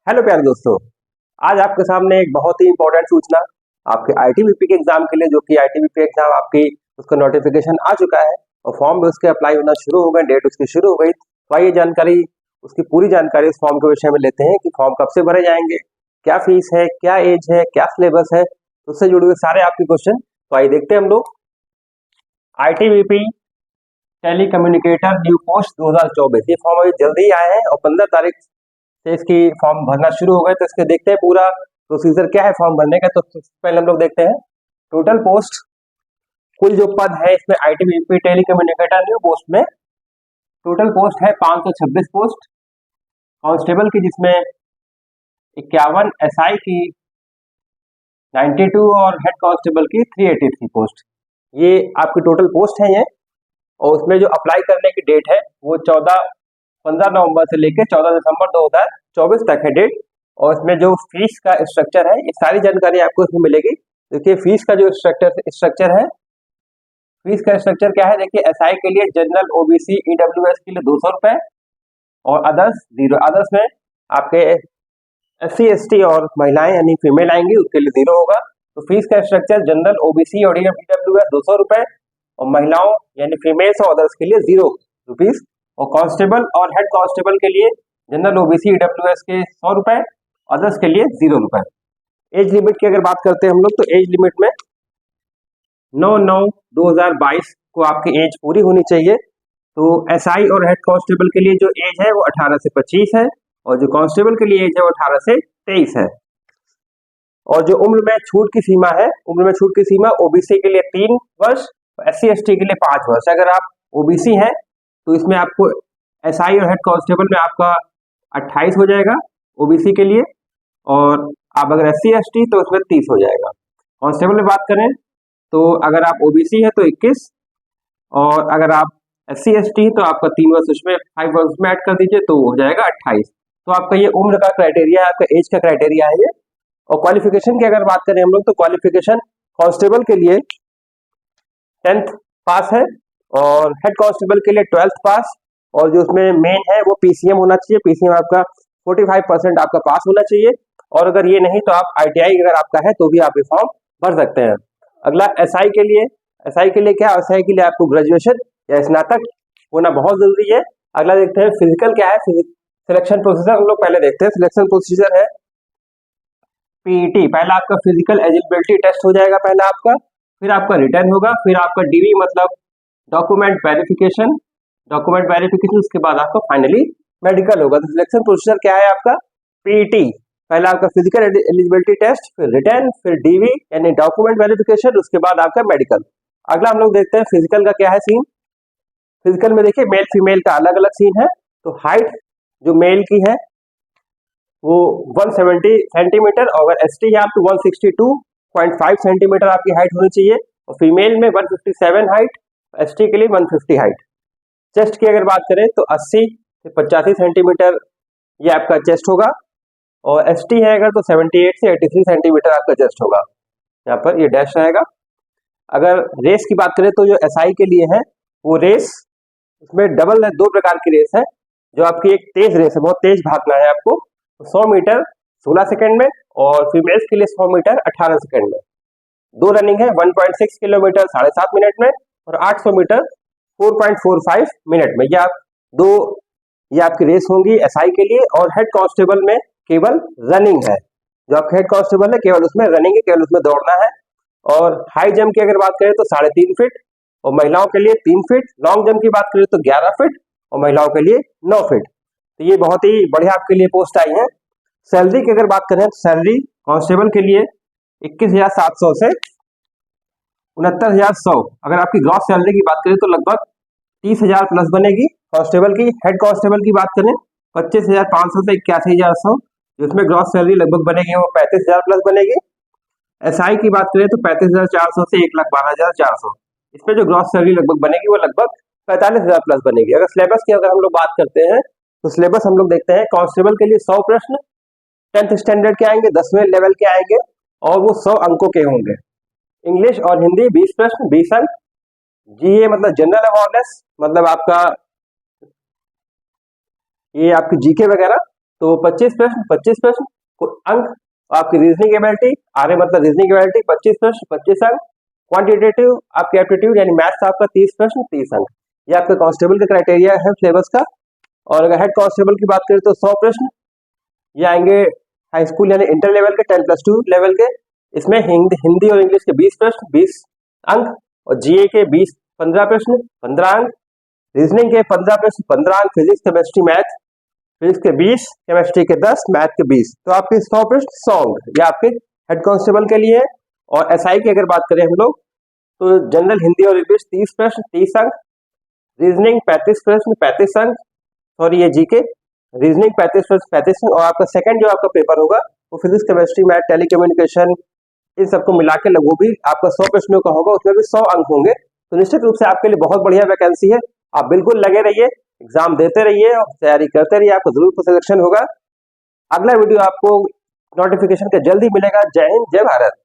Hello प्यारे दोस्तों, आज आपके सामने एक बहुत ही इंपॉर्टेंट सूचना आपके आईटीबीपी के एग्जाम के लिए, जो कि आईटीबीपी एग्जाम आपकी उसका नोटिफिकेशन आ चुका है और फॉर्म भी उसके अप्लाई होना शुरू हो गए, डेट उसकी शुरू हो गई। तो आइए जानकारी, उसकी पूरी जानकारी इस फॉर्म के विषय में लेते हैं कि फॉर्म कब से भरे जाएंगे, क्या फीस है, क्या एज है, क्या सिलेबस है, तो उससे जुड़े हुए सारे आपके क्वेश्चन। तो आइए देखते हैं हम लोग। ITBP tele communicator new post 2024, ये फॉर्म अभी जल्दी ही आए हैं और 15 तारीख से इसकी फॉर्म भरना शुरू हो गए। तो इसके देखते हैं पूरा प्रोसीजर क्या है फॉर्म भरने का। तो पहले हम लोग देखते हैं टोटल पोस्ट, कुल जो पद है इसमें ITBP tele communicator new post में टोटल पोस्ट है 526 पोस्ट कांस्टेबल की, जिसमें 51, एसआई की 92 और हेड कांस्टेबल की 383 पोस्ट। ये आपकी टोटल पोस्ट है ये। और उसमें जो अप्लाई करने की डेट है वो 15 नवंबर से लेकर 14 दिसंबर 2024 तक है डेट। और इसमें जो फीस का स्ट्रक्चर है, ये सारी जानकारी आपको इसमें मिलेगी। देखिए फीस का जो स्ट्रक्चर है, फीस का स्ट्रक्चर क्या है। देखिए एसआई के लिए जनरल, ओबीसी, ईडब्ल्यूएस के लिए 200 रुपए और अदर्स 0। अदर्स में आपके एससी, एसटी और महिलाएं यानी फीमेल आएंगी, उसके लिए 0 होगा। तो फीस का स्ट्रक्चर जनरल, ओबीसी और ईडब्ल्यूएस 200 रुपए और महिलाओं यानी फीमेल्स और अदर्स के लिए 0 रुपीज। और कांस्टेबल और हेड कांस्टेबल के लिए जनरल, ओबीसी, ईडब्ल्यूएस के 100 रुपए, अदर्स के लिए 0 रुपए। एज लिमिट की अगर बात करते हैं हम लोग, तो एज लिमिट में 9/9/2022 को आपकी एज पूरी होनी चाहिए। तो एसआई और हेड कांस्टेबल के लिए जो एज है वो 18 से 25 है और जो कांस्टेबल के लिए एज है वो 18 से 23 है। और जो उम्र में छूट की सीमा है, उम्र में छूट की सीमा ओबीसी के लिए 3 वर्ष, एससी एसटी के लिए 5 वर्ष। अगर आप ओबीसी हैं तो इसमें आपको एसआई और हेड कांस्टेबल में आपका 28 हो जाएगा ओबीसी के लिए, और आप अगर एससी एसटी तो उसमें 30 हो जाएगा। कांस्टेबल में बात करें तो अगर आप ओबीसी है तो 21, और अगर आप एससी एसटी तो आपका 3 वर्ष उसमें 5 वर्ष में ऐड कर दीजिए तो हो जाएगा 28। तो आपका ये उम्र का क्राइटेरिया है, आपका एज का क्राइटेरिया है ये। और क्वालिफिकेशन की अगर बात करें हम लोग, तो क्वालिफिकेशन कांस्टेबल के लिए 10th पास है और हेड कांस्टेबल के लिए 12th पास, और जो उसमें मेन है वो पीसीएम होना चाहिए। पीसीएम आपका 45% आपका पास होना चाहिए। और अगर ये नहीं तो आप आईटीआई अगर आपका है तो भी आप ये फॉर्म भर सकते हैं। अगला एसआई के लिए, एसआई के लिए क्या, एसआई के लिए आपको ग्रेजुएशन या स्नातक होना बहुत जरूरी है। अगला देखते हैं फिजिकल क्या है, सिलेक्शन प्रोसीजर हम लोग पहले देखते हैं। सिलेक्शन प्रोसीजर है पीईटी, पहला आपका फिजिकल एलिजिबिलिटी टेस्ट हो जाएगा पहला आपका, फिर आपका रिटर्न होगा, फिर आपका डीवी मतलब डॉक्यूमेंट वेरिफिकेशन, उसके बाद आपका फाइनली मेडिकल होगा। तो सिलेक्शन प्रोसीजर क्या है आपका, पीईटी, पहला आपका फिजिकल एलिजिबिलिटी टेस्ट, फिर रिटर्न, फिर डीवी यानी डॉक्यूमेंट वेरिफिकेशन, उसके बाद आपका मेडिकल। अगला हम लोग देखते हैं फिजिकल का क्या है सीन। फिजिकल में देखिए मेल फीमेल का अलग अलग सीन है। तो हाइट जो मेल की है वो 170 सेंटीमीटर, और अगर एसटी है आप तो 162.5 सेंटीमीटर आपकी हाइट होनी चाहिए, और फीमेल में 157 हाइट, एसटी के लिए 150 हाइट। चेस्ट की अगर बात करें तो 80 से 85 सेंटीमीटर ये आपका चेस्ट होगा, और एसटी है अगर तो 78 से 83 सेंटीमीटर आपका चेस्ट होगा। यहाँ पर ये डैश रहेगा। अगर रेस की बात करें तो जो एसआई के लिए है वो रेस, उसमें डबल है, 2 प्रकार की रेस है। जो आपकी एक तेज रेस है, बहुत तेज भागना है आपको, 100 मीटर 16 सेकंड में, और फीमेल्स के लिए 100 मीटर 18 सेकंड में। 2 रनिंग है, 1.6 किलोमीटर 7.5 मिनट में, और 800 मीटर 4.45 मिनट में। ये आपकी रेस होंगी एसआई के लिए। और हेड कांस्टेबल में केवल रनिंग है, जो आपका हेड कांस्टेबल है केवल उसमें रनिंग है, केवल उसमें दौड़ना है। और हाई जंप की अगर बात करें तो 3.5 फीट, और महिलाओं के लिए 3 फीट। लॉन्ग जंप की बात करें तो 11 फीट, और महिलाओं के लिए 9 फीट। तो ये बहुत ही बढ़िया आपके लिए पोस्ट आई है। सैलरी की अगर बात करें तो सैलरी कांस्टेबल के लिए 21,700 से 69,100। अगर आपकी ग्रॉस सैलरी की बात करें तो लगभग 30,000 प्लस बनेगी कांस्टेबल की। हेड कांस्टेबल की बात करें 25,500 से 81,100, जिसमें ग्रॉस सैलरी लगभग बनेगी वो 35,000 प्लस बनेगी। एसआई की बात करें तो 35,400 से 1,12,400, इसमें जो ग्रॉस सैलरी लगभग बनेगी वो लगभग 45,000 प्लस बनेगी। अगर सिलेबस की अगर हम लोग बात करते हैं तो सिलेबस हम लोग देखते हैं कांस्टेबल के लिए 100 प्रश्न 10th स्टैंडर्ड के आएंगे, 10वें लेवल के आएंगे, और वो 100 अंकों के होंगे। इंग्लिश और हिंदी 20 प्रश्न 20 अंक। जीए मतलब जनरल अवेयरनेस, मतलब आपका ये आपकी जीके वगैरह तो 25 प्रश्न 25 प्रश्न अंक। आपकी रीजनिंग एबिलिटी आर मतलब रीजनिंग एबिलिटी 25 प्रश्न 25 अंक। क्वांटिटेटिव आपकी एप्टीट्यूड यानी मैथ्स आपका 30 प्रश्न 30 अंक। ये आपके कांस्टेबल का क्राइटेरिया है सिलेबस का। और अगर हेड कांस्टेबल की बात करें तो 100 प्रश्न ये आएंगे हाई स्कूल यानी इंटर लेवल के 10+2 लेवल के। इसमें हिंदी और इंग्लिश के 20 प्रश्न 20 अंक और जीए के 15 प्रश्न 15 अंक। रीजनिंग के 15 प्रश्न 15 अंक। फिजिक्स केमिस्ट्री मैथ फिजिक्स के 20 केमिस्ट्री के 10 मैथ के 20। तो आपके 100 प्रश्न 100 अंक ये आपके हेड कांस्टेबल के लिए है। और एसआई की अगर बात करें हम लोग तो जनरल हिंदी और इंग्लिश 30 प्रश्न 30 अंक। रीजनिंग 35 प्रश्न 35 अंक। सॉरी ये जीके रीजनिंग 35 प्रश्न 35 अंक। और आपका सेकंड जो आपका पेपर होगा वो फिजिक्स केमिस्ट्री मैथ टेलीकम्युनिकेशन इन सबको मिला के वो भी आपका 100 प्रश्नों का होगा, उसमें भी 100 अंक होंगे। तो निश्चित रूप से आपके लिए बहुत बढ़िया वैकेंसी है। आप बिल्कुल लगे रहिए, एग्जाम देते रहिए और तैयारी करते रहिए, आपको जरूर सिलेक्शन होगा। अगला वीडियो आपको नोटिफिकेशन का जल्दी मिलेगा। जय हिंद जय भारत।